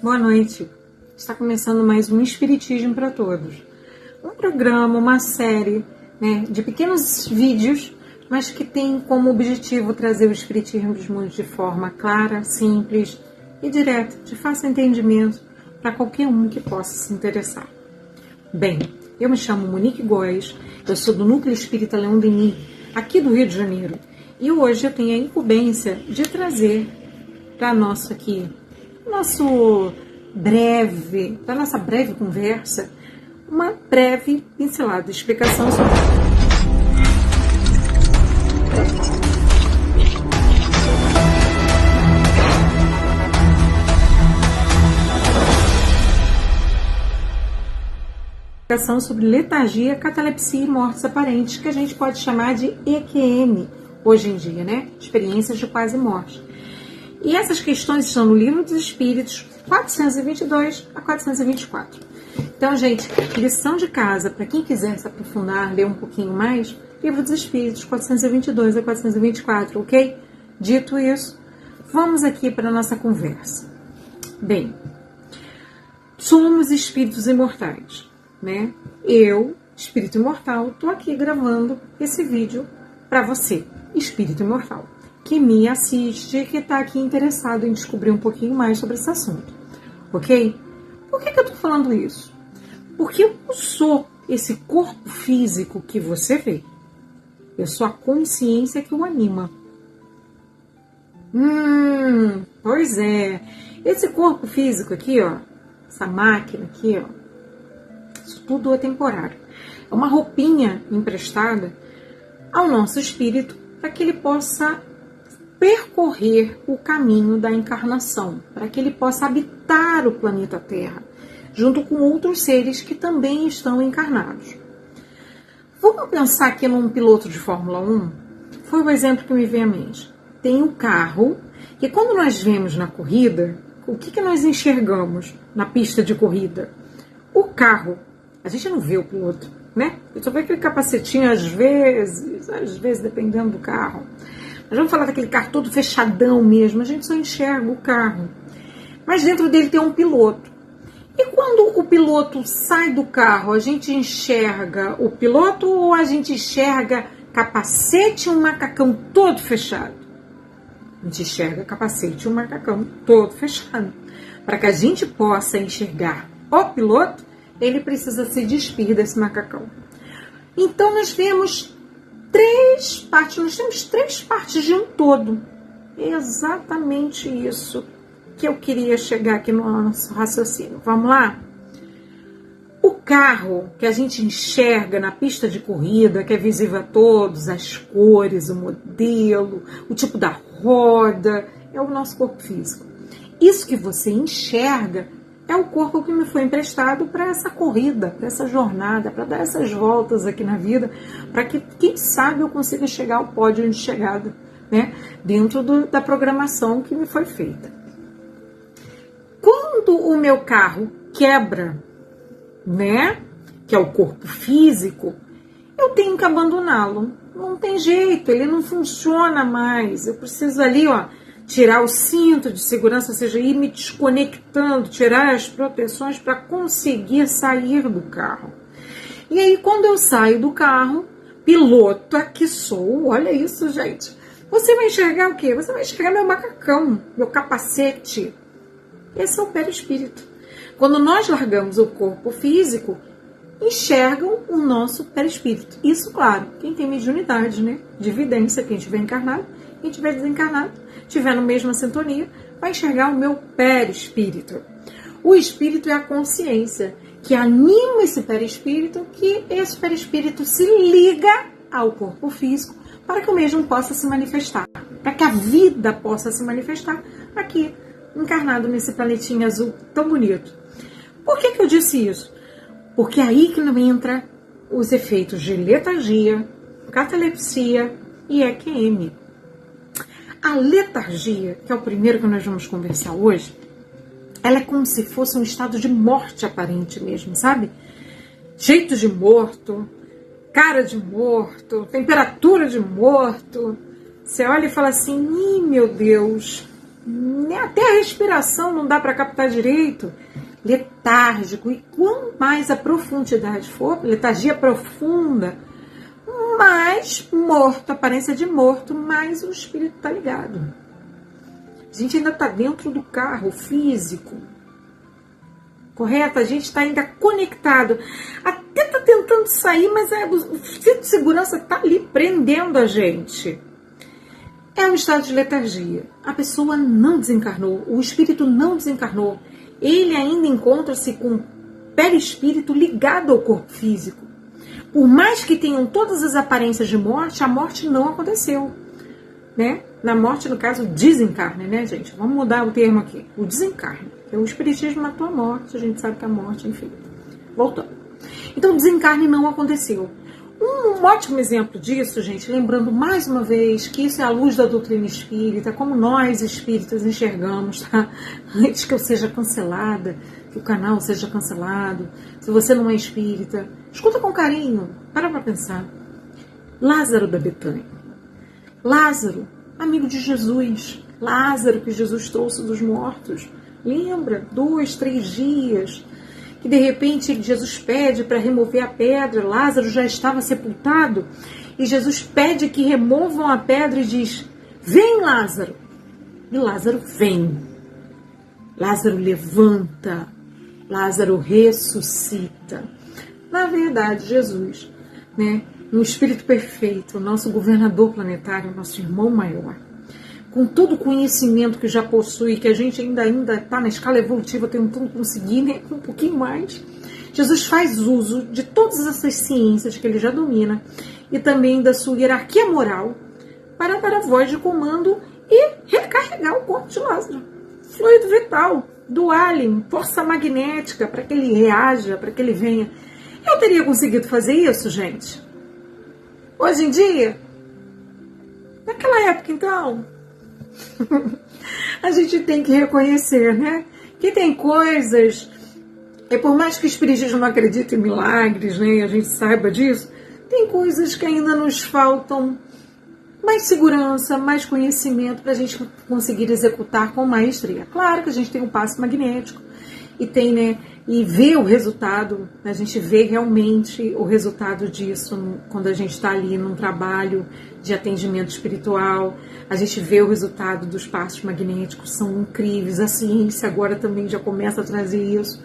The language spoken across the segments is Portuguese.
Boa noite. Está começando mais um Espiritismo para Todos. Um programa, uma série, de pequenos vídeos, mas que tem como objetivo trazer o Espiritismo de forma clara, simples e direta, de fácil entendimento, para qualquer um que possa se interessar. Bem, eu me chamo Monique Góes, eu sou do Núcleo Espírita Leão Denis, aqui do Rio de Janeiro, e hoje eu tenho a incumbência de trazer para nossa breve conversa, uma breve pincelada, explicação sobre letargia, catalepsia e mortes aparentes, que a gente pode chamar de EQM hoje em dia, experiências de quase morte. E essas questões estão no Livro dos Espíritos, 422 a 424. Então, gente, lição de casa, para quem quiser se aprofundar, ler um pouquinho mais, Livro dos Espíritos, 422 a 424, ok? Dito isso, vamos aqui para a nossa conversa. Bem, somos espíritos imortais, Eu, espírito imortal, estou aqui gravando esse vídeo para você, espírito imortal, que me assiste, que está aqui interessado em descobrir um pouquinho mais sobre esse assunto, ok? Por que eu estou falando isso? Porque eu não sou esse corpo físico que você vê. Eu sou a consciência que o anima. Pois é. Esse corpo físico aqui, essa máquina aqui, isso tudo é temporário. É uma roupinha emprestada ao nosso espírito para que ele possa percorrer o caminho da encarnação, para que ele possa habitar o planeta Terra, junto com outros seres que também estão encarnados. Vamos pensar aqui num piloto de Fórmula 1? Foi o exemplo que me veio à mente. Tem um carro, que quando nós vemos na corrida, o que nós enxergamos na pista de corrida? O carro. A gente não vê o piloto, Só vê aquele capacetinho às vezes, dependendo do carro. Mas vamos falar daquele carro todo fechadão mesmo, a gente só enxerga o carro. Mas dentro dele tem um piloto. E quando o piloto sai do carro, a gente enxerga o piloto ou a gente enxerga capacete e um macacão todo fechado? A gente enxerga capacete e um macacão todo fechado. Para que a gente possa enxergar o piloto, ele precisa se despir desse macacão. Então nós temos três partes de um todo. É exatamente isso que eu queria chegar aqui no nosso raciocínio. Vamos lá? O carro que a gente enxerga na pista de corrida, que é visível a todos, as cores, o modelo, o tipo da roda, é o nosso corpo físico. Isso que você enxerga é o corpo que me foi emprestado para essa corrida, para essa jornada, para dar essas voltas aqui na vida, para que, quem sabe, eu consiga chegar ao pódio de chegada, dentro da programação que me foi feita. Quando o meu carro quebra, que é o corpo físico, eu tenho que abandoná-lo. Não tem jeito, ele não funciona mais. Eu preciso ali, tirar o cinto de segurança, ou seja, ir me desconectando, tirar as proteções para conseguir sair do carro. E aí, quando eu saio do carro, pilota que sou, olha isso, gente. Você vai enxergar o quê? Você vai enxergar meu macacão, meu capacete. Esse é o perispírito. Quando nós largamos o corpo físico, enxergam o nosso perispírito. Isso, claro, quem tem mediunidade, de evidência, quem estiver encarnado, quem estiver desencarnado, estiver na mesma sintonia, vai enxergar o meu perispírito. O espírito é a consciência que anima esse perispírito, que esse perispírito se liga ao corpo físico para que o mesmo possa se manifestar, para que a vida possa se manifestar aqui, encarnado nesse planetinha azul tão bonito. Por que eu disse isso? Porque é aí que não entra os efeitos de letargia, catalepsia e EQM. A letargia, que é o primeiro que nós vamos conversar hoje, ela é como se fosse um estado de morte aparente mesmo, sabe? Jeito de morto, cara de morto, temperatura de morto. Você olha e fala assim, ih, meu Deus, até a respiração não dá para captar direito, letárgico. E quanto mais a profundidade for, letargia profunda, mais morto, aparência de morto, mais o espírito está ligado. A gente ainda está dentro do carro físico, correto? A gente está ainda conectado, até está tentando sair, mas o cinto de segurança está ali prendendo a gente. É um estado de letargia. A pessoa não desencarnou, o espírito não desencarnou. Ele ainda encontra-se com o perispírito ligado ao corpo físico. Por mais que tenham todas as aparências de morte, a morte não aconteceu, né? Na morte, no caso, o desencarne, né, gente? Vamos mudar o termo aqui. O desencarne. O espiritismo matou a morte, a gente sabe que a morte, enfim. Voltando. Então, o desencarne não aconteceu. Um ótimo exemplo disso, gente, lembrando mais uma vez que isso é a luz da doutrina espírita, como nós espíritas enxergamos, tá? Antes que eu seja cancelada, que o canal seja cancelado, se você não é espírita, escuta com carinho, para pensar. Lázaro da Betânia. Lázaro, amigo de Jesus. Lázaro que Jesus trouxe dos mortos. Lembra? 2, 3 dias. Que de repente Jesus pede para remover a pedra, Lázaro já estava sepultado, e Jesus pede que removam a pedra e diz: vem, Lázaro. E Lázaro vem. Lázaro levanta. Lázaro ressuscita. Na verdade, Jesus, né, no Espírito Perfeito, o nosso governador planetário, nosso irmão maior, com todo o conhecimento que já possui, que a gente ainda está na escala evolutiva, tentando conseguir, né, um pouquinho mais, Jesus faz uso de todas essas ciências que ele já domina e também da sua hierarquia moral para dar a voz de comando e recarregar o corpo de Lázaro. Fluido vital, do alien, força magnética, para que ele reaja, para que ele venha. Eu teria conseguido fazer isso, gente? Hoje em dia? Naquela época, então? A gente tem que reconhecer, né? Que tem coisas, e por mais que o espiritismo não acredite em milagres, né? A gente saiba disso, tem coisas que ainda nos faltam mais segurança, mais conhecimento para a gente conseguir executar com maestria. Claro que a gente tem um passo magnético e tem, né? E vê o resultado, a gente vê realmente o resultado disso quando a gente está ali num trabalho de atendimento espiritual, a gente vê o resultado dos passos magnéticos, são incríveis, a ciência agora também já começa a trazer isso.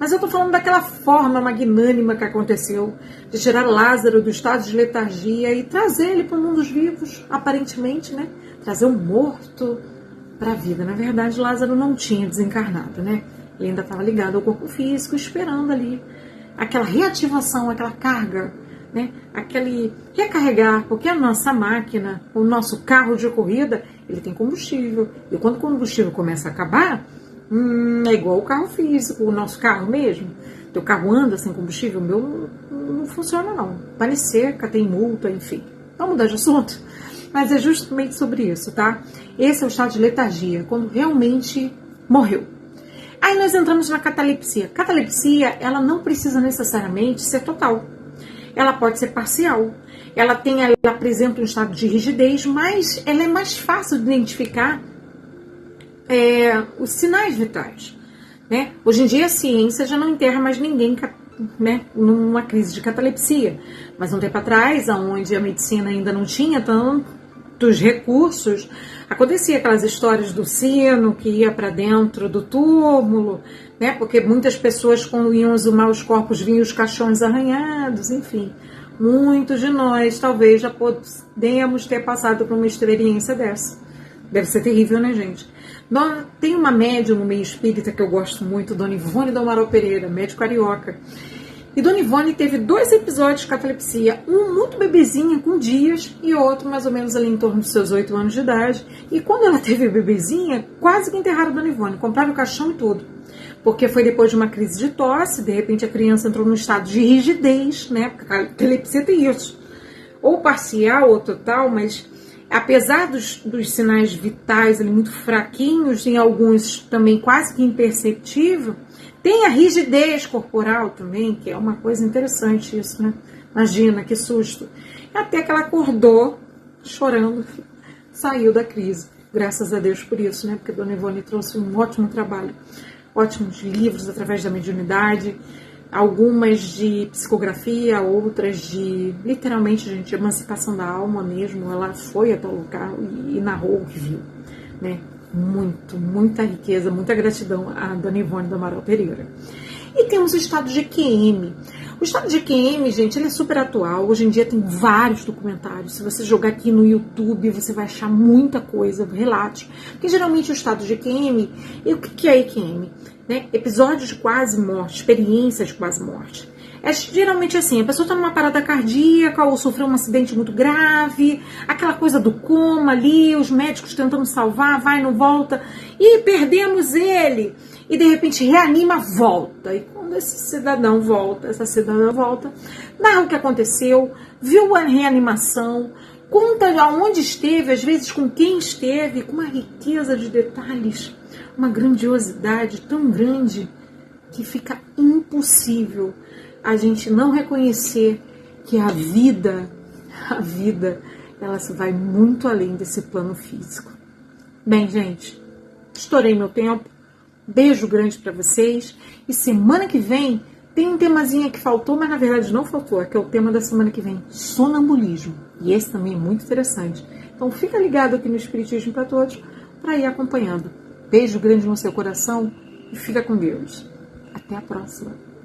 Mas eu estou falando daquela forma magnânima que aconteceu, de tirar Lázaro do estado de letargia e trazer ele para o mundo dos vivos, aparentemente, né? Trazer um morto para a vida. Na verdade, Lázaro não tinha desencarnado, né? Ele ainda estava ligado ao corpo físico, esperando ali aquela reativação, aquela carga, né? Aquele recarregar, porque a nossa máquina, o nosso carro de corrida, ele tem combustível. E quando o combustível começa a acabar, é igual o carro físico, o nosso carro mesmo. Teu carro anda sem combustível, o meu não funciona não. Pane seca, tem multa, enfim. Vamos mudar de assunto? Mas é justamente sobre isso, tá? Esse é o estado de letargia, quando realmente morreu. Aí nós entramos na catalepsia. Catalepsia, ela não precisa necessariamente ser total. Ela pode ser parcial. Ela apresenta um estado de rigidez, mas ela é mais fácil de identificar os sinais vitais, né? Hoje em dia a ciência já não enterra mais ninguém, né, numa crise de catalepsia. Mas um tempo atrás, onde a medicina ainda não tinha tantos recursos, acontecia aquelas histórias do sino que ia para dentro do túmulo, né? Porque muitas pessoas, quando iam exumar os corpos, vinham os caixões arranhados, enfim. Muitos de nós talvez já podemos ter passado por uma experiência dessa. Deve ser terrível, né, gente? Tem uma médium no meio espírita que eu gosto muito, Dona Ivone do Amaral Pereira, médium carioca. E Dona Ivone teve 2 episódios de catalepsia, um muito bebezinha, com dias, e outro mais ou menos ali em torno dos seus 8 anos de idade. E quando ela teve bebezinha, quase que enterraram Dona Ivone, compraram o caixão e tudo. Porque foi depois de uma crise de tosse, de repente a criança entrou num estado de rigidez, né? Porque a catalepsia tem isso. Ou parcial ou total, mas apesar dos sinais vitais ali muito fraquinhos, em alguns também quase que imperceptível, tem a rigidez corporal também, que é uma coisa interessante isso, né? Imagina, que susto. Até que ela acordou, chorando, saiu da crise. Graças a Deus por isso, né? Porque a Dona Ivone trouxe um ótimo trabalho, ótimos livros através da mediunidade, algumas de psicografia, outras de, literalmente, gente, emancipação da alma mesmo. Ela foi até o local e narrou o que viu, né? Muita riqueza, muita gratidão à Dona Ivone do Amaral Pereira. E temos o estado de EQM. O estado de EQM, gente, ele é super atual. Hoje em dia tem vários documentários. Se você jogar aqui no YouTube, você vai achar muita coisa, relatos. Porque geralmente o estado de EQM, e o que é EQM? Né? Episódios de quase morte, experiências de quase morte. É geralmente assim, a pessoa está numa parada cardíaca ou sofreu um acidente muito grave, aquela coisa do coma ali, os médicos tentando salvar, vai, não volta, e perdemos ele. E de repente reanima, volta. E quando esse cidadão volta, essa cidadã volta, narra o que aconteceu, viu a reanimação, conta aonde esteve, às vezes com quem esteve, com uma riqueza de detalhes, uma grandiosidade tão grande que fica impossível a gente não reconhecer que a vida, ela se vai muito além desse plano físico. Bem, gente, estourei meu tempo. Beijo grande para vocês. E semana que vem tem um temazinho que faltou, mas na verdade não faltou, é que é o tema da semana que vem, sonambulismo. E esse também é muito interessante. Então fica ligado aqui no Espiritismo para Todos para ir acompanhando. Beijo grande no seu coração e fica com Deus. Até a próxima.